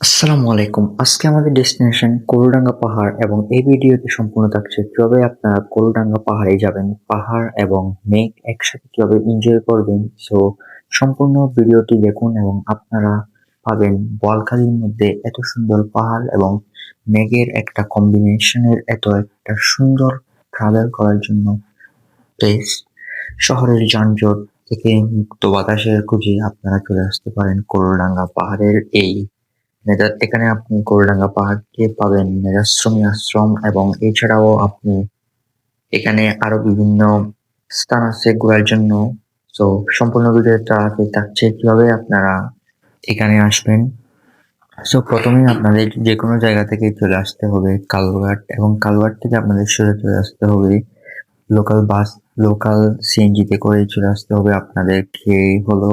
আসসালামু আলাইকুম। আজকে আমাদের ডেস্টিনেশন কোলডাঙ্গা পাহাড় এবং এই ভিডিওতে সম্পূর্ণ থাকছে কিভাবে আপনারা কোলডাঙ্গা পাহাড়ে যাবেন, পাহাড় এবং মেঘ একসাথে কিভাবে এনজয় করবেন। সো সম্পূর্ণ ভিডিওটি দেখুন এবং আপনারা পাবেন বোয়ালখালীর মধ্যে এত সুন্দর পাহাড় এবং মেঘের একটা কম্বিনেশনের এত একটা সুন্দর ট্রাভেল করার জন্য প্লেস। শহরের যানজট থেকে মুক্ত বাতাসের খুঁজে আপনারা চলে আসতে পারেন কোলডাঙ্গা পাহাড়ের এই এখানে আপনি কোলডাঙ্গা পাহাড়কে পাবেন মেঘাশ্রমী আশ্রম এবং এছাড়াও আপনি এখানে আরো বিভিন্ন স্থান আছে ঘোরার জন্য। তো সম্পূর্ণ ভিডিওটা থাকছে কিভাবে আপনারা এখানে আসবেন। সো প্রথমেই আপনাদের যে কোনো জায়গা থেকে চলে আসতে হবে কালুরঘাট এবং কালুরঘাট থেকে আপনাদের সরে চলে আসতে হবে লোকাল বাস, লোকাল সিএনজিতে করে চলে আসতে হবে আপনাদেরকে হলো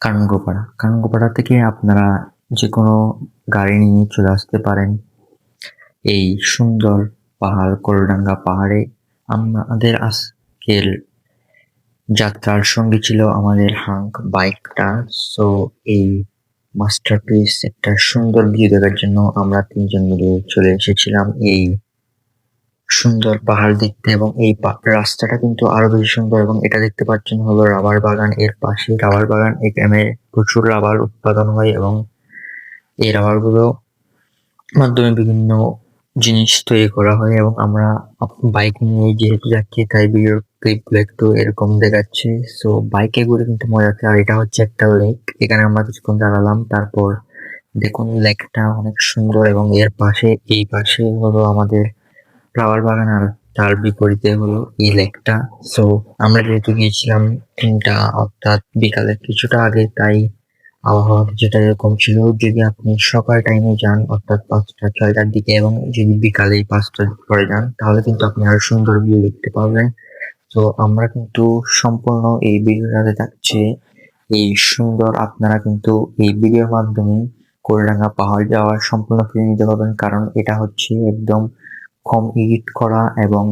কানগোপাড়া। কানগোপাড়া থেকে আপনারা যে কোনো গাড়ি নিয়ে চলে আসতে পারেন এই সুন্দর পাহাড় কোলডাঙ্গা পাহাড়ে। আমাদের আজকের যাত্রার সঙ্গী ছিল আমাদের হাঙ্ক বাইকটা। সো এই মাস্টারপিস একটা সুন্দর ভিউ দেখার জন্য আমরা তিনজন মিলে চলে এসেছিলাম এই সুন্দর পাহাড় দেখতে এবং এই রাস্তাটা কিন্তু আরো বেশি সুন্দর এবং এটা দেখতে পাচ্ছেন হলো রাবার বাগান, এর পাশে রাবার বাগান। এখানে প্রচুর রাবার উৎপাদন হয় এবং এই রাবার গুলো মাধ্যমে বিভিন্ন জিনিস তৈরি করা হয় এবং আমরা বাইক নিয়ে যেহেতু যাচ্ছি তাই ভিডিও ক্লিপগুলো একটু এরকম দেখাচ্ছি। সো বাইকে ঘুরে কিন্তু মজা আছে। আর এটা হচ্ছে একটা লেক, এখানে আমরা কিছুক্ষণ দাঁড়ালাম, তারপর দেখুন লেকটা অনেক সুন্দর এবং এর পাশে এই পাশে হলো আমাদের ফ্লাওয়ার বাগান আর তার বিপরীতে হলো এই লেকটা। সো আমরা যেহেতু গিয়েছিলাম তিনটা অর্থাৎ বিকালের কিছুটা আগে, তাই আবহাওয়া যেটা এরকম ছিল। যদি আপনি সকাল টাইমে যান অর্থাৎ 5টা 6টার দিকে এবং যদি বিকালে 5টার পরে যান তাহলে কিন্তু আপনি আরো সুন্দর ভিউ দেখতে পাবেন। তো আমরা কিন্তু সম্পূর্ণ এই ভিডিওটাতে থাকছে এই সুন্দর, আপনারা কিন্তু এই ভিডিওর মাধ্যমে কোলডাঙ্গা পাহাড় যাওয়ার সম্পূর্ণ ফিরে নিতে পারবেন, কারণ এটা হচ্ছে একদম কম এডিট করা এবং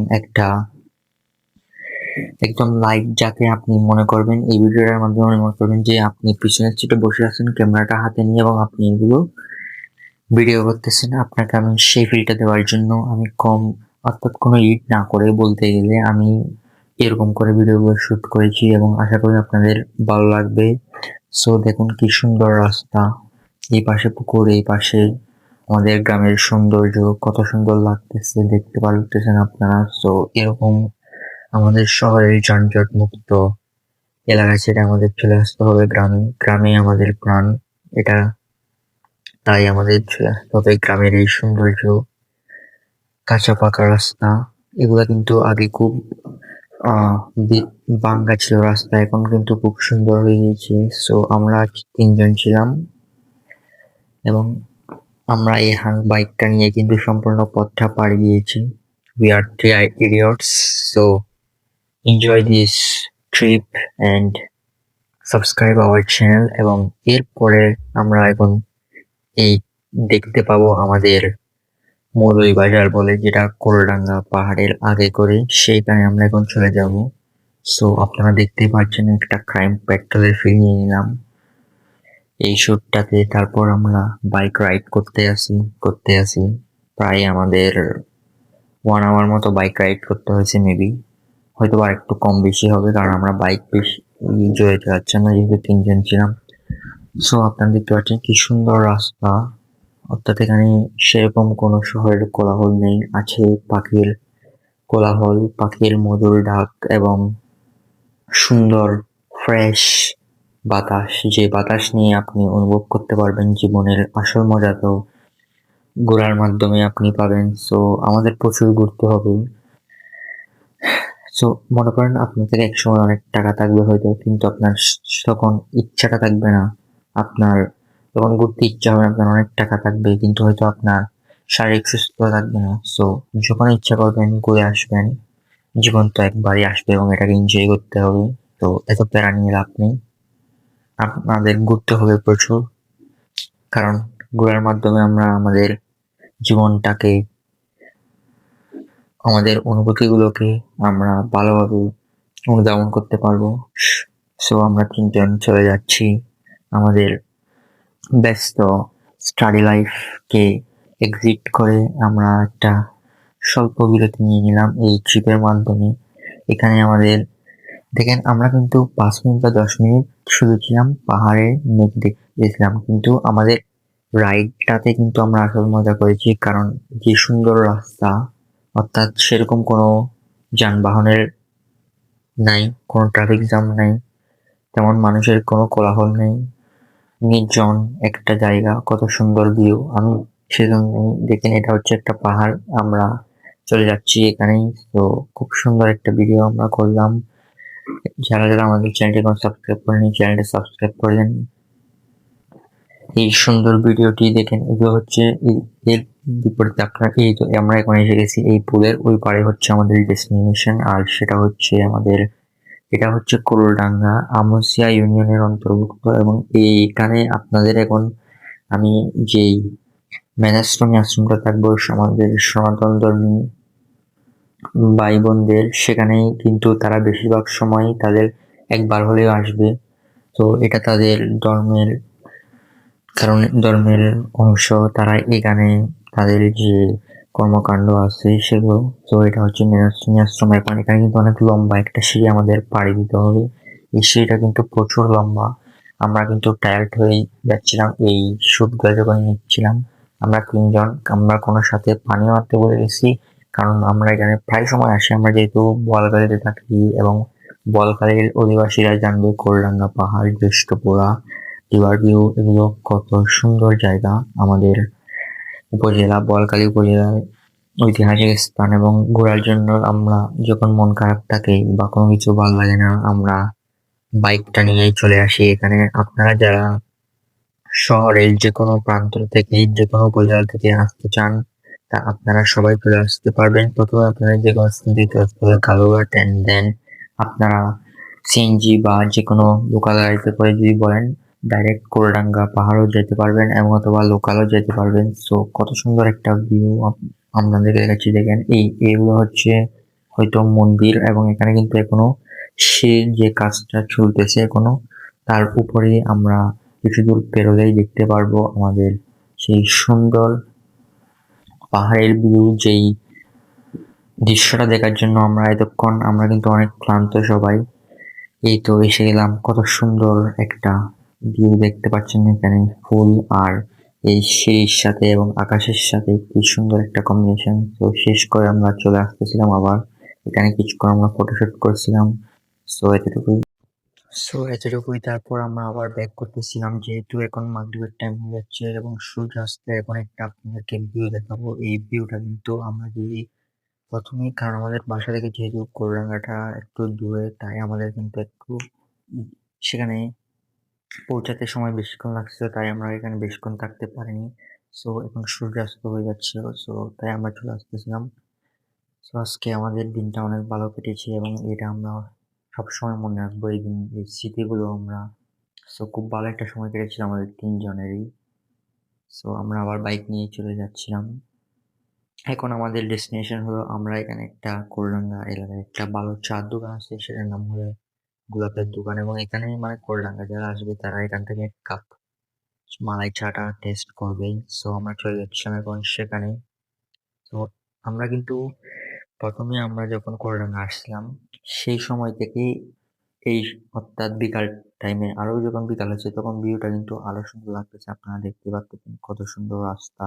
একদম লাইভ, যাকে আপনি মনে করবেন এই ভিডিওটার মাধ্যমে মনে করবেন যে আপনি পিছনের সিটে বসে আছেন ক্যামেরাটা হাতে নিয়ে এবং আপনি এগুলো ভিডিও করতেছেন। আপনাকে আমি সেই ফিলটা দেওয়ার জন্য আমি কম অর্থাৎ কোনো এডিট না করে বলতে গেলে আমি এরকম করে ভিডিওগুলো শুট করেছি এবং আশা করি আপনাদের ভালো লাগবে। সো দেখুন কি সুন্দর রাস্তা, এই পাশে পুকুর, এই পাশে আমাদের গ্রামের সৌন্দর্য, কত সুন্দর লাগতেছে দেখতে পারতেছেন আপনারা। সো এরকম আমাদের শহরের যানজট মুক্ত এলাকা ছেড়ে আমাদের চলে আসতে হবে গ্রামে। গ্রামে আমাদের প্রাণ, এটা তাই আমাদের চলে আসতে হবে গ্রামের এই সৌন্দর্য, কাঁচা পাকা রাস্তা। এগুলা কিন্তু আগে খুব আহ ভাঙ্গা ছিল রাস্তা, এখন কিন্তু খুব সুন্দর হয়ে গেছে। সো আমরা তিনজন ছিলাম এবং আমরা এই বাইকটা নিয়ে কিন্তু সম্পূর্ণ পথটা পাড়ি দিয়েছি। We are three idiots. So enjoy this trip and subscribe our channel. এবং এরপরে আমরা এখন এই দেখতে পাবো আমাদের মৌলভীবাজার বলে, যেটা কোলডাঙ্গা পাহাড়ের আগে করে, সেইখানে আমরা এখন চলে যাব। সো আপনারা দেখতেই পাচ্ছেন একটা ক্রাইম পেট্রোলের ফিল নিয়ে নিলাম এই শুটটাতে। তারপর আমরা বাইক রাইড করতে আসি প্রায় আমাদের 1 hour মতো বাইক রাইড করতে হয়েছে, মেবি হয়তো আর একটু কম বেশি হবে, কারণ আমরা বাইক বেশি জয়ে যাচ্ছি না যেহেতু তিনজন ছিলাম। সো আপনারা দেখতে পাচ্ছেন কি সুন্দর রাস্তা, অর্থাৎ এখানে সেরকম কোনো শহরের কোলাহল নেই, আছে পাখির কোলাহল, পাখির মধুর ডাক এবং সুন্দর ফ্রেশ বাতাস, যে বাতাস নিয়ে আপনি অনুভব করতে পারবেন জীবনের আসল মজা তো ঘোরার মাধ্যমে আপনি পাবেন। সো আমাদের প্রচুর ঘুরতে হবে। সো মনে করেন আপনাদের একসময় অনেক টাকা থাকবে হয়তো, কিন্তু আপনার তখন ইচ্ছাটা থাকবে না। আপনার যখন ঘুরতে ইচ্ছা হবে আপনার অনেক টাকা থাকবে কিন্তু হয়তো আপনার শারীরিক সুস্থতা থাকবে না। সো যখন ইচ্ছা করবেন ঘুরে আসবেন, জীবন তো একবারই আসবে এবং এটাকে এনজয় করতে হবে। তো এত প্যারা নিয়ে লাভ নেই, আপনাদের ঘুরতে হবে প্রচুর, কারণ ঘোরার মাধ্যমে আমরা আমাদের জীবনটাকে, আমাদের অনুভূতিগুলোকে আমরা ভালোভাবে অনুধাবন করতে পারবো। সো আমরা তিনজন চলে যাচ্ছি আমাদের ব্যস্ত স্টাডি লাইফকে এক্সিট করে আমরা একটা স্বল্প বিরতি নিয়ে নিলাম এই ট্রিপের মাধ্যমে। এখানে আমাদের দেখেন আমরা কিন্তু 5 মিনিট বা 10 মিনিট শুধু ছিলাম পাহাড়ে মেঘ দেখতেছিলাম, কিন্তু আমাদের রাইডটাতে কিন্তু আমরা আসল মজা করেছি, কারণ যে সুন্দর রাস্তা, অর্থাৎ সেরকম কোনো যানবাহনের নাই, কোনো ট্রাফিক জ্যাম নাই, তেমন মানুষের কোনো কোলাহল নেই, নির্জন একটা জায়গা, কত সুন্দর ভিউ। আমি সেজন্য দেখেন এটা হচ্ছে একটা পাহাড়, আমরা চলে যাচ্ছি এখানেই। তো খুব সুন্দর একটা ভিডিও আমরা করলাম। যারা যারা আমাদের চ্যানেলটি এখন সাবস্ক্রাইব করেনি চ্যানেলটি সাবস্ক্রাইব করলেন, এই সুন্দর ভিডিওটি দেখেন। এগুলো হচ্ছে এর বিপরীতে আপনার এই তো আমরা এখন এসে গেছি এই পুলের ওই পারে হচ্ছে আমাদের ডেস্টিনেশন, আর সেটা হচ্ছে আমাদের, এটা হচ্ছে কোলডাঙ্গা আমসিয়া ইউনিয়নের অন্তর্ভুক্ত। এবং এইখানে আপনাদের এখন আমি যেই ম্যানাশ্রমী আশ্রমটা থাকবো আমাদের সনাতন ধর্মী ভাই বোনদের, সেখানেই কিন্তু তারা বেশিরভাগ সময় তাদের একবার হলেও আসবে। তো এটা তাদের ধর্মের কারণে, ধর্মের অংশ, তারা এখানে তাদের যে কর্মকাণ্ড আছে সেগুলো। তো এটা হচ্ছে মীনাশ্রমী আশ্রম। এখন এখানে কিন্তু অনেক লম্বা একটা সিঁড়ি আমাদের পাড়ি দিতে হবে, এই সিঁড়িটা কিন্তু প্রচুর লম্বা। আমরা কিন্তু টায়ার্ড হয়ে যাচ্ছিলাম এই শুটগুলো যখন নিচ্ছিলাম। আমরা 3 জন, আমরা কোনো সাথে পানিও আনতে বলে গেছি, কারণ আমরা এখানে প্রায় সময় আসি, আমরা যেহেতু বোয়ালখালীতে থাকি এবং বোয়ালখালীর অধিবাসীরা জানবে কোলডাঙ্গা পাহাড়, জ্যেষ্ঠপুরা, রিভার ভিউ, এগুলো কত সুন্দর জায়গা। আমাদের উপজেলা বোয়ালখালী উপজেলার ঐতিহাসিক স্থান, এবং ঘোরার জন্য আমরা যখন মন খারাপ থাকে বা কোনো কিছু ভালো লাগে না, আমরা বাইকটা নিয়েই চলে আসি এখানে। আপনারা যারা শহরের যে কোনো প্রান্ত থেকে, যে কোনো উপজেলা থেকে আসতে চান, তা আপনারা সবাই চলে আসতে পারবেন। প্রথমে আপনারা যে কোনো স্থান থেকে আসতে হবে কালুঘাট, অ্যান্ড দেন আপনারা সিএনজি বা যে কোনো লোকাল গাড়িতে করে যদি বলেন ডাইরেক্ট কোলডাঙ্গা পাহাড়ও যেতে পারবেন, এবং অথবা লোকালও যেতে পারবেন। সো কত সুন্দর একটা ভিউ আপনাদের কাছে। দেখেন এইগুলো হচ্ছে হয়তো মন্দির, এবং এখানে কিন্তু এখনো সে যে কাজটা চলতেছে এখনো, তার উপরে আমরা কিছু দূর পেরোলেই দেখতে পারবো আমাদের সেই সুন্দর পাহাড়ের ভিউ। যেই দৃশ্যটা দেখার জন্য আমরা কিন্তু অনেক ক্লান্ত সবাই, এই তো এসে গেলাম। কত সুন্দর একটা ভিউ দেখতে পাচ্ছেন এখানে, ফুল আর এই সিঁড়ির সাথে এবং আকাশের সাথে কি সুন্দর একটা কম্বিনেশন। তো শেষ করে আমরা চলে আসতেছিলাম আবার এখানে, কিছুক্ষণ আমরা ফটোশুট করছিলাম। সো এতটুকুই তারপর আমরা আবার ব্যাক করতেছিলাম, যেহেতু এখন মাগরিবের টাইম হয়ে যাচ্ছে এবং সূর্যাস্তে এখন একটা আপনাদেরকে ভিউ দেখাবো। এই ভিউটা কিন্তু আমরা যদি প্রথমেই, কারণ আমাদের বাসা থেকে যেহেতু কোলডাঙ্গাটা একটু দূরে, তাই আমাদের কিন্তু একটু সেখানে পৌঁছাতে সময় বেশিক্ষণ লাগছিল, তাই আমরা এখানে বেশিক্ষণ থাকতে পারিনি। সো এখন সূর্যাস্ত হয়ে যাচ্ছিল, সো তাই আমরা চলে আসতেছিলাম। সো আজকে আমাদের দিনটা অনেক ভালো কেটেছে, এবং এটা আমরা সবসময় মনে রাখবো এই দিন, এই স্মৃতিগুলো আমরা। সো খুব ভালো একটা সময় কেটেছিল আমাদের 3 জনেরই। সো আমরা আবার বাইক নিয়ে চলে যাচ্ছিলাম। এখন আমাদের ডেস্টিনেশন হলো, আমরা এখানে একটা কোলডাঙ্গা এলাকায় একটা ভালো চার দোকান আছে, সেটার নাম হলো গোলাপের দোকান। এবং এখানে মানে কোলডাঙ্গা যারা আসবে তারা এখান থেকে কাপ মালাই চাটা টেস্ট করবেই। সো আমরা চলে যাচ্ছিলাম এখন সেখানে। তো আমরা কিন্তু প্রথমে আমরা যখন কোলডাঙ্গা আসছিলাম সেই সময় থেকে এই, অর্থাৎ বিকাল টাইমে, আরো যখন বিকাল হচ্ছে তখন ভিউটা কিন্তু আরো সুন্দর লাগতেছে। আপনারা দেখতে পাচ্ছেন কত সুন্দর রাস্তা,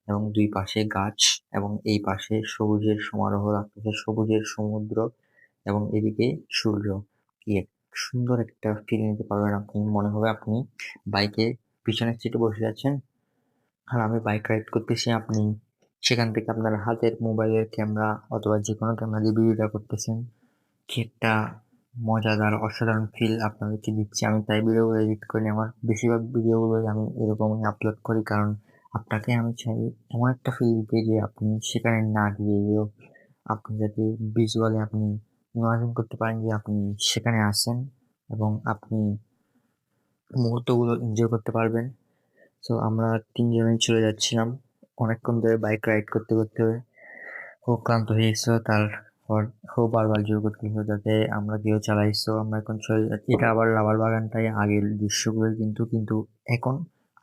এবং দুই পাশে গাছ, এবং এই পাশে সবুজের সমারোহ লাগতেছে, সবুজের সমুদ্র, এবং এদিকে সূর্য। কি এক সুন্দর একটা ফিল নিতে পারবেন আপনি, মনে হবে আপনি বাইকে পিছনের সিটে বসে আছেন আর আমি বাইক রাইড করতেছি, আপনি সেখান থেকে আপনার হাতের মোবাইলের ক্যামেরা অথবা যে কোনো ক্যামেরা দিয়ে ভিডিওটা করতেছেন। কি একটা মজাদার অসাধারণ ফিল আপনাদেরকে দিচ্ছি। আমি তাই ভিডিওগুলো এডিট করি, আমার বেশিরভাগ ভিডিওগুলোই আমি এরকমই আপলোড করি, কারণ আপনাকে আমি চাই এমন একটা ফিল দিতে যে আপনি সেখানে না গিয়েও আপনি যাতে ভিজুয়ালি আপনি ইমাজিন করতে পারেন যে আপনি সেখানে আছেন, এবং আপনি মুহূর্তগুলো এনজয় করতে পারবেন। তো আমরা 3 জনেই চলে যাচ্ছিলাম, অনেকক্ষণ ধরে বাইক রাইড করতে করতে ও ক্লান্ত হয়ে গেছিল, তারপর ও বারবার জোর করতেছিল যাতে আমরা কেউ চালাইছো। আমরা এখন চলে যাচ্ছি, এটা আবার রাবার বাগানটাই আগের দৃশ্যগুলো, কিন্তু কিন্তু এখন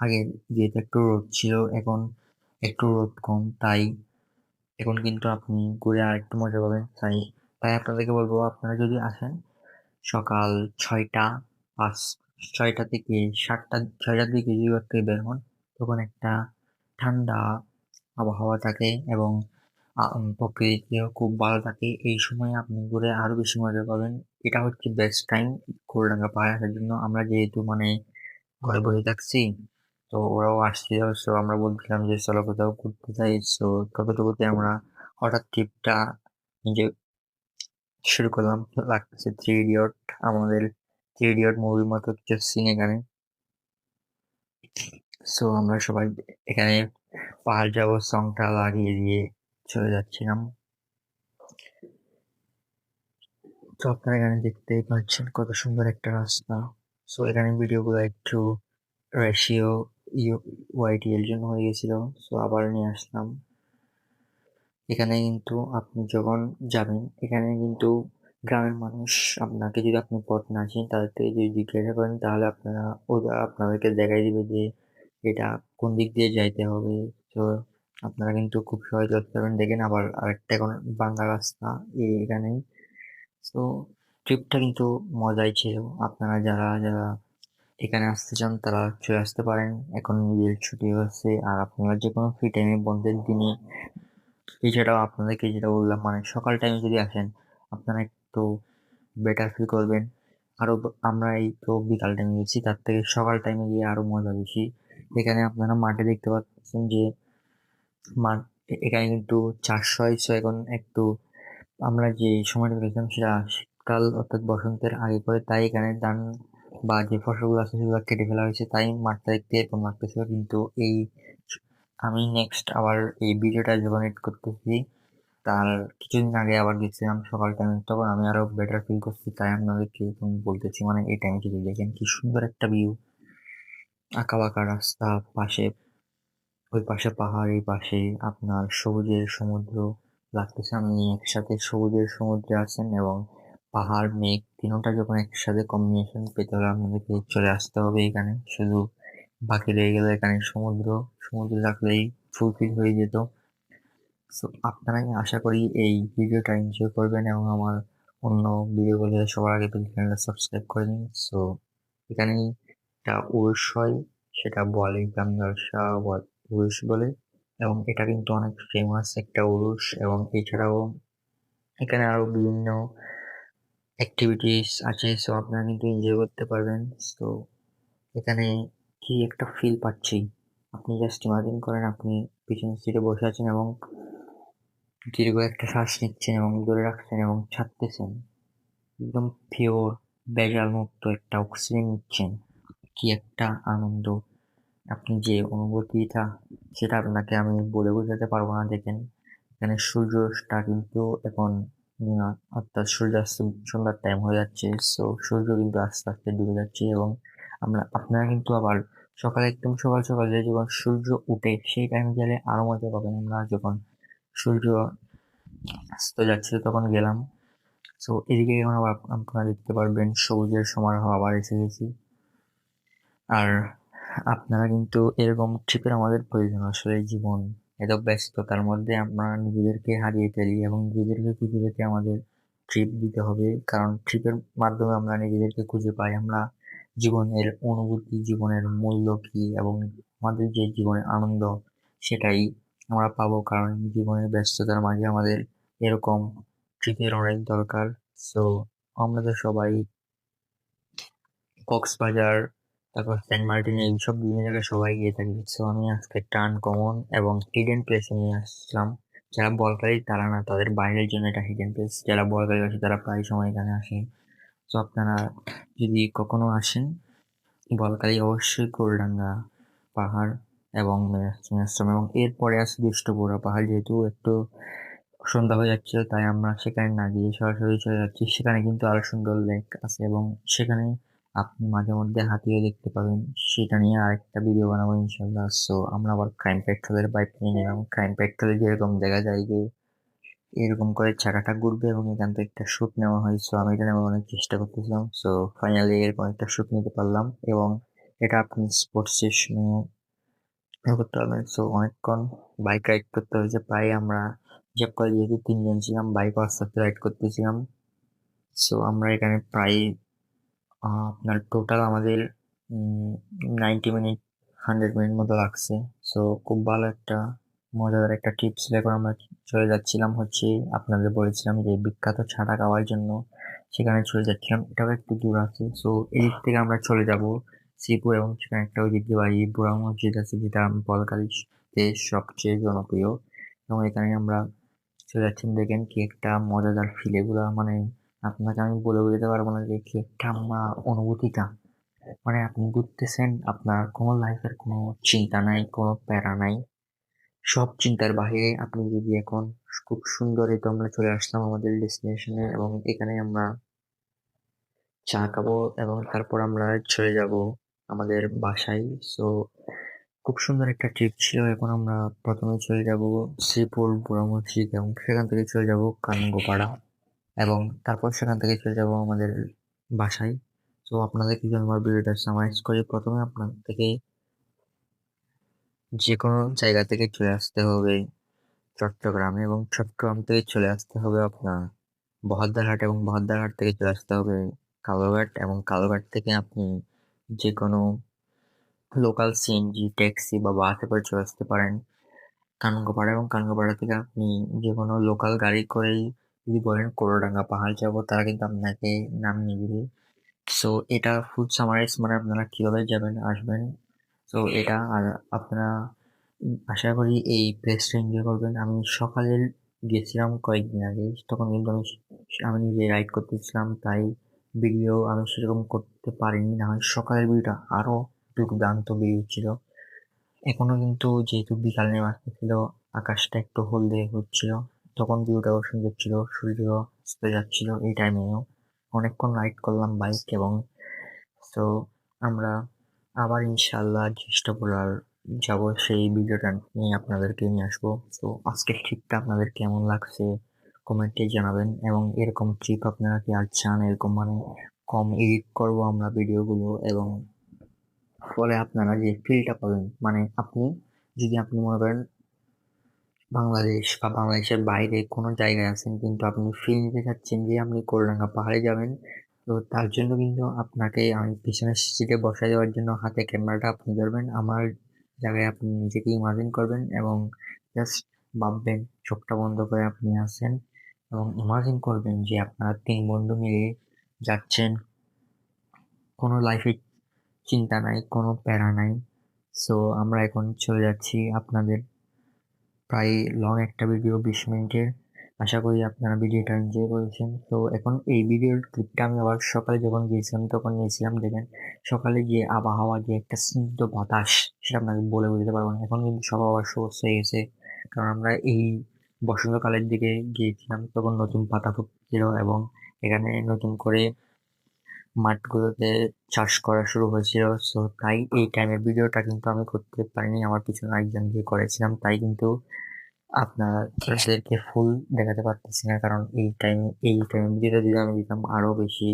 আগে যেহেতু একটু রোদ ছিল, এখন একটু রোদ কম, তাই এখন কিন্তু আপনি ঘুরে আর একটু মজা পাবেন। তাই তাই আপনাদেরকে বলবো, আপনারা যদি আসেন সকাল 6টা, 6টা থেকে 7টা, 6টার দিকে যদি ঘর থেকে বের হন, তখন একটা ঠান্ডা আবহাওয়া থাকে এবং প্রকৃতিও খুব ভালো থাকে। এই সময় আপনি ঘুরে আরো বেশি মজা পাবেন। এটা হচ্ছে বেস্ট টাইম কুলডাঙ্গা পাহাড়ে আসার জন্য। আমরা যেহেতু মানে ঘরে বসে থাকছি, তো ওরাও আসছিল, সো আমরা বলছিলাম যে চলো কোথাও ঘুরতে যাই। সো ততটুকুতে আমরা হঠাৎ ট্রিপটা নিজে শুরু করলাম। লাগতেছে থ্রি ইডিয়ট, আমাদের থ্রি ইডিয়ট মুভির মতো কিছু সিন এখানে। সো আমরা সবাই এখানে পাহাড় যাবো সংটা লাগিয়ে দিয়ে চলে যাচ্ছিলাম। তো আপনারা এখানে দেখতেই পাচ্ছেন কত সুন্দর একটা রাস্তা। সো এখানে ভিডিওগুলো একটু রেশিও ওয়াইটি এর জন্য হয়ে গেছিল, সো আবার নিয়ে আসলাম। এখানে কিন্তু আপনি যখন যাবেন, এখানে কিন্তু গ্রামের মানুষ আপনাকে, যদি আপনি পথ না চিনেন, তাদেরকে যদি জিজ্ঞাসা করেন, তাহলে ওরা আপনাদেরকে দেখাই দিবে যে এটা কোন দিক দিয়ে যাইতে হবে। তো আপনারা কিন্তু খুব সহজে ধরতে পারবেন। দেখেন আবার আরেকটা এখন বাংলা রাস্তা এখানেই। তো ট্রিপটা কিন্তু মজাই ছিল। আপনারা যারা যারা এখানে আসতে চান তারা চলে আসতে পারেন। এখন ঈদের ছুটি হচ্ছে, আর আপনারা যে কোনো ফ্রি টাইমে বন্ধের দিনে, এছাড়াও আপনাদেরকে যেটা বললাম, মানে সকাল টাইমে যদি আসেন আপনারা একটু বেটার ফিল করবেন। আমরা এই তো বিকাল টাইমে গেছি, তার থেকে সকাল টাইমে গিয়ে আরো মজা বেশি। এখানে আপনারা মাঠে দেখতে পাচ্ছেন যে মাঠ, এখানে কিন্তু চাষ হয়। সো এখন একটু আমরা যে সময়টা গেছিলাম সেটা শীতকাল অর্থাৎ বসন্তের আগে করে, তাই এখানে ধান বা যে ফসলগুলো আছে সেগুলো কেটে ফেলা হয়েছে, তাই মাঠটা দেখতে এরকম লাগতেছিল। কিন্তু এই আমি নেক্সট আবার এই ভিডিওটা যখন এডিট করতেছি, তার কিছুদিন আগে আবার গেছিলাম সকাল টাইমে, তখন আমি আরো বেটার ফিল করছি। তাই আপনাদেরকে এরকম বলতেছি, মানে এই টাইমে যদি দেখেন কি সুন্দর একটা ভিউ, আঁকা বাঁকা রাস্তা, পাশে ওই পাশে পাহাড়, এই পাশে আপনার সবুজের সমুদ্র লাগতেছে। আপনি একসাথে সবুজের সমুদ্রে আছেন এবং পাহাড় মেঘ তিনটা যখন একসাথে কম্বিনেশন পেতে হলে আপনাদেরকে চলে আসতে হবে এখানে। শুধু বাকি রয়ে গেল এখানে সমুদ্র। সমুদ্র থাকলেই ফুলফিল হয়ে যেত। সো আপনারা, আশা করি এই ভিডিওটা এনজয় করবেন এবং আমার অন্য ভিডিওগুলো সবার আগে পেতে চ্যানেলটা সাবস্ক্রাইব করে নিন। সো এখানে একটা উরুষ হয়, সেটা বলে গ্রামীণ উরুষ বলে, এবং এটা কিন্তু অনেক ফেমাস একটা উরুষ। এবং এছাড়াও এখানে আরো বিভিন্ন অ্যাক্টিভিটিস আছে, সো আপনারা কিন্তু এনজয় করতে পারবেন। তো এখানে কি একটা ফিল পাচ্ছি, আপনি জাস্ট ইমাজিন করেন আপনি পিছনের সিটে বসে আছেন এবং দীর্ঘ একটা শ্বাস নিচ্ছেন এবং ধরে রাখছেন এবং ছাড়তেছেন, একদম পিওর ভেজাল মুক্ত একটা অক্সিজেন নিচ্ছেন। কি একটা আনন্দ! আপনি যে অনুভূতিটা, সেটা আপনাকে আমি বলে বোঝাতে পারবো না। দেখেন এখানে সূর্যটা কিন্তু এখন অর্থাৎ সূর্যাস্ত সন্ধ্যার টাইম হয়ে যাচ্ছে। সো সূর্য কিন্তু আস্তে আস্তে ডুবে যাচ্ছে এবং আপনারা কিন্তু আবার সকালে, একদম সকাল সকালে যখন সূর্য উঠে সেই টাইমে গেলে আরো মজা পাবেন। আমরা যখন সূর্য অস্ত যাচ্ছিল তখন গেলাম। সো এদিকে এখন আবার আপনারা দেখতে পারবেন সবুজের সমারোহ আবার এসে গেছি। আর আপনারা কিন্তু এরকম ট্রিপের আমাদের প্রয়োজন। আসলে জীবন এত ব্যস্ততার মধ্যে আমরা নিজেদেরকে হারিয়ে ফেলি এবং নিজেদেরকে খুঁজে পেতে আমাদের ট্রিপ দিতে হবে, কারণ ট্রিপের মাধ্যমে আমরা নিজেদেরকে খুঁজে পাই। আমরা জীবনের অনুভূতি, জীবনের মূল্য কি এবং আমাদের যে জীবনের আনন্দ, সেটাই আমরা পাবো। কারণ জীবনের ব্যস্ততার মাঝে আমাদের এরকম ট্রিপের অনেক দরকার। সো আমরা তো সবাই কক্সবাজার, তারপর সেন্ট মার্টিন, এইসব বিভিন্ন জায়গায় সবাই গিয়ে থাকি। সো আমি আজকে একটা আনকমন এবং হিডেন প্লেসে নিয়ে আসলাম। যারা বলকারী তারা না, তাদের বাইরের জন্য এটা হিডেন প্লেস। যারা বলকারী আছে তারা প্রায় সময় এখানে আসে। তো আপনারা যদি কখনো আসেন বলকালী, অবশ্যই কোলডাঙ্গা পাহাড় এবং মেঘাশ্রম, এবং এরপরে আছে দুষ্টপুরা পাহাড়। যেহেতু একটু সন্ধ্যা হয়ে যাচ্ছে, তাই আমরা সেখানে না গিয়ে সরাসরি চলে যাচ্ছি। সেখানে কিন্তু আরো সুন্দর লেক আছে এবং সেখানে আপনি মাঝে মধ্যে হাতিও দেখতে পাবেন। সেটা নিয়ে আরেকটা ভিডিও বানাবো ইনশাল্লাহ। সো আমরা আবার ক্রাইম পেট্রোলের বাইক নিয়ে নিলাম। ক্রাইম পেট্রোলে যেরকম দেখা যায় যে এরকম করে চাকাটা ঘুরবে এবং এখান থেকে একটা শুট নেওয়া হয়। সো আমি এটা নেওয়ার অনেক চেষ্টা করতেছিলাম। সো ফাইনালি এরকম একটা শুট নিতে পারলাম এবং এটা আপনি স্পোর্টসের সময় করতে পারবেন। সো অনেকক্ষণ বাইক রাইড করতে হয়েছে, প্রায় আমরা হিসাব করে যেহেতু 3 জন ছিলাম, বাইক আস্তে আস্তে রাইড করতেছিলাম। সো আমরা এখানে প্রায় আপনার টোটাল আমাদের 90 মিনিট 100 মিনিট মতো লাগছে। সো খুব ভালো একটা মজাদার একটা ট্রিপ ছিল। এখন আমরা চলে যাচ্ছিলাম হচ্ছে, আপনাদের বলেছিলাম যে বিখ্যাত ছাড়া খাওয়ার জন্য সেখানে চলে যাচ্ছিলাম। এটাও একটু দূর আছে। সো এই দিক থেকে আমরা চলে যাব শ্রীপুর, এবং সেখানে একটা ঐতিহ্যবাহী বুড়া মসজিদ আছে যেটা বলকালীতে সবচেয়ে জনপ্রিয়, এবং এখানে আমরা চলে যাচ্ছি। দেখেন কি একটা মজাদার ফিল এগুলা, মানে আপনাকে আমি বলে বোঝাতে পারবো না যে কি একটা আমার অনুভূতিটা। মানে আপনি ঘুরতেছেন, আপনার কোনো লাইফের কোনো চিন্তা নাই, কোনো প্যারা নাই, সব চিন্তার বাহিরে আপনি যদি এখন খুব সুন্দর এই তো আমরা চলে আসলাম আমাদের ডেস্টিনেশনে, এবং এখানে আমরা চা খাবো এবং তারপর আমরা চলে যাব আমাদের বাসায়। সো খুব সুন্দর একটা ট্রিপ ছিল। এখন আমরা প্রথমে চলে যাব শ্রীপুর বুড়া মসজিদ, এবং সেখান থেকে চলে যাব কানগোপাড়া, এবং তারপর সেখান থেকে চলে যাব আমাদের বাসায়। তো আপনাদের কি জন্য আমার ভিডিওটা সামারাইজ করি, প্রথমে আপনার থেকে যে কোনো জায়গা থেকে চলে আসতে হবে চট্টগ্রামে, এবং চট্টগ্রাম থেকে চলে আসতে হবে আপনার বহদ্দারহাট, এবং বহদ্দারহাট থেকে চলে আসতে হবে কালুরঘাট, এবং কালুরঘাট থেকে আপনি যে কোনো লোকাল সিএনজি ট্যাক্সি বা বাসে করে চলে আসতে পারেন কানগোপাড়া, এবং কানগোপাড়া থেকে আপনি যে কোনো লোকাল গাড়ি করেই যদি বলেন কোলোডাঙ্গা পাহাড় যাব, তারা কিন্তু আপনাকে নামিয়ে দিবে। সো এটা ফুল সামারাইজ, মানে আপনারা কিভাবে যাবেন আসবেন। তো এটা আর আপনারা আশা করি এই প্লেসটা এনজয় করবেন। আমি সকালে গেছিলাম কয়েকদিন আগে, তখন কিন্তু আমি নিজে রাইড করতেছিলাম, তাই ভিডিও আমি সেরকম করতে পারিনি। না হয় সকালের ভিডিওটা আরো দুর্দান্ত ভিউ ছিল। এখনো কিন্তু যেহেতু বিকাল নেমে আসতেছিল, আকাশটা একটু হলদে হচ্ছিল, তখন ভিউটাও সুন্দর ছিল, সূর্য অস্ত যাচ্ছিল এই টাইমেও। অনেকক্ষণ রাইড করলাম বাইক, এবং তো আমরা আবার ইনশাল্লাহ চেষ্টা করার যাব সেই ভিডিওটা নিয়ে আপনাদেরকে নিয়ে আসবো। তো আজকের ট্রিপটা আপনাদের কেমন লাগছে কমেন্টে জানাবেন, এবং এরকম ট্রিপ আপনারা কি আর চান, এরকম মানে কম এডিট করব আমরা ভিডিওগুলো, এবং ফলে আপনারা যে ফিলটা পাবেন, মানে আপনি মনে করেন বাংলাদেশ বা বাংলাদেশের বাইরে কোনো জায়গায় আছেন, কিন্তু আপনি ফিল নিতে চাচ্ছেন যে আপনি কোলডাঙ্গা পাহাড়ে যাবেন, তো তার জন্য কিন্তু আপনাকে আমি পিছনের সিটে বসায় দেওয়ার জন্য হাতে ক্যামেরাটা আপনি ধরবেন, আমার জায়গায় আপনি নিজেকে ইমাজিন করবেন, এবং জাস্ট ভাববেন, চোখটা বন্ধ করে আপনি আছেন, এবং ইমাজিন করবেন যে আপনারা 3 বন্ধু মিলে যাচ্ছেন, কোনো লাইফে চিন্তা নাই, কোনো প্যারা নাই। সো আমরা এখন চলে যাচ্ছি আপনাদের প্রায় লং একটা ভিডিও 20 মিনিটের। আশা করি আপনারা ভিডিওটা এনজয় করেছেন। তো এখন এই ভিডিওর ক্লিপটা আমি আবার সকালে যখন গিয়েছিলাম তখন নিয়েছিলাম। দেখেন সকালে গিয়ে আবহাওয়া, যে একটা স্নিগ্ধ বাতাস, সেটা আপনাকে বলে বোঝাতে পারবো না। এখন কিন্তু সব আবার সবুজ হয়ে গেছে, কারণ আমরা এই বসন্তকালের দিকে গিয়েছিলাম, তখন নতুন পাতা ফুটছিল, এবং এখানে নতুন করে মাঠগুলোতে চাষ করা শুরু হয়েছিল। সো তাই এই টাইমের ভিডিওটা কিন্তু আমি করতে পারিনি, আমার পিছনে একজন দিয়ে করেছিলাম, তাই কিন্তু আপনাদেরকে ফুল দেখাতে পারতেছি না, কারণ এই টাইম ভিডিওটা যদি আমি দিতাম আরো বেশি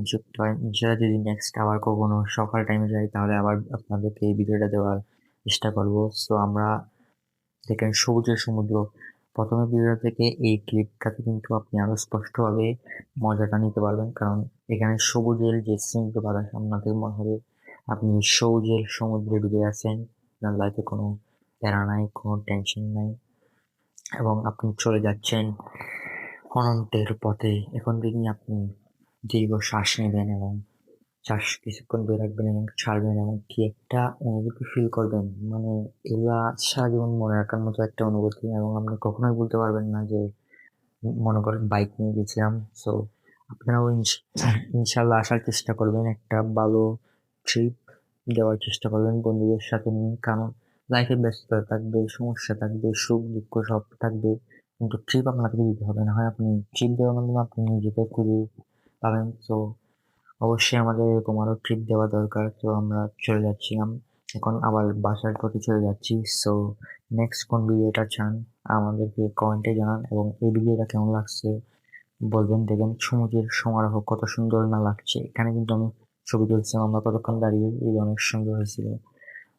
যুক্ত হয়। ইনশাল্লাহ যদি নেক্সট আবার কখনো সকাল টাইমে যাই, তাহলে আবার আপনাদেরকে এই ভিডিওটা দেওয়ার চেষ্টা করবো। সো আমরা দেখেন সবুজের সমুদ্র, প্রথমে ভিডিও থেকে এই ক্লিপটাতে কিন্তু আপনি আরো স্পষ্টভাবে মজাটা নিতে পারবেন, কারণ এখানে সবুজের যে স্নিগ্ধ বাতাস, আপনাদের মনে হবে আপনি সবুজের সমুদ্রে ডুবে আছেন, আপনার লাইফে কোনো প্যারা নাই, কোনো টেনশন নাই, এবং আপনি চলে যাচ্ছেন অনন্তের পথে। এখন থেকে আপনি দীর্ঘ শ্বাস নেবেন, এবং শ্বাস কিছুক্ষণ ধরে রাখবেন এবং ছাড়বেন, এবং কি একটা অনুভূতি ফিল করবেন, মানে এগুলা সারা জীবন মনে রাখার মতো একটা অনুভূতি, এবং আপনি কখনোই বলতে পারবেন না যে মনে করেন বাইক নিয়ে গেছিলাম। সো আপনারাও ইনশাল্লাহ আসার চেষ্টা করবেন, একটা ভালো ট্রিপ দেওয়ার চেষ্টা করবেন বন্ধুদের সাথে নিয়ে, কারণ লাইফে ব্যস্ততা থাকবে, সমস্যা থাকবে, সুখ দুঃখ সব থাকবে, কিন্তু ট্রিপ আপনাকে দিতে হবে না হয় আপনি ট্রিপ দেওয়ার মাধ্যমে আপনি নিজেকে খুঁজে পাবেন। তো অবশ্যই আমাদের এরকম আরো ট্রিপ দেওয়া দরকার। তো আমরা চলে যাচ্ছিলাম, এখন আবার বাসার পথে চলে যাচ্ছি। সো নেক্সট কোন ভিডিওটা চান আমাদেরকে কমেন্টে জানান, এবং এই ভিডিওটা কেমন লাগছে বলবেন। দেখেন সমুদ্রের সমারোহ কত সুন্দর না লাগছে, এখানে কিন্তু আমি ছবি তুলছিলাম আমরা কতক্ষণ দাঁড়িয়ে, এই অনেক সুন্দর হয়েছিল।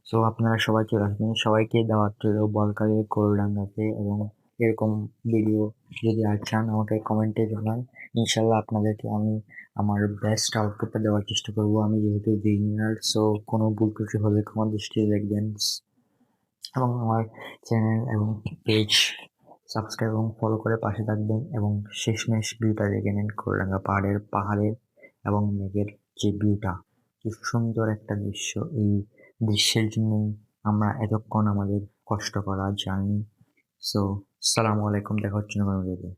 সো আপনারা সবাই চলে আসবেন, সবাইকে দাওয়াত রইল বলকালে কোলডাঙ্গাতে। এবং এরকম ভিডিও যদি আর চান আমাকে কমেন্টে জানান, ইনশাল্লাহ আপনাদেরকে আমি আমার বেস্ট আউটপুটটা দেওয়ার চেষ্টা করব। আমি যেহেতু বিগিনার, সো কোনো ভুল ত্রুটি হলে ক্ষমা দৃষ্টিতে দেখবেন। এবং আমার চ্যানেল এবং পেজ সাবস্ক্রাইব এবং ফলো করে পাশে থাকবেন, এবং শেষমেশ ভিউটা দেখে নিন কোলডাঙ্গা পাহাড়ের এবং মেঘের যে ভিউটা, কি সুন্দর একটা দৃশ্য। এই দৃশ্যের জন্যই আমরা এতক্ষণ আমাদের কষ্ট করা জার্নি। সো সালামু আলাইকুম, দেখা হচ্ছে না কোনো ভিডিওতে।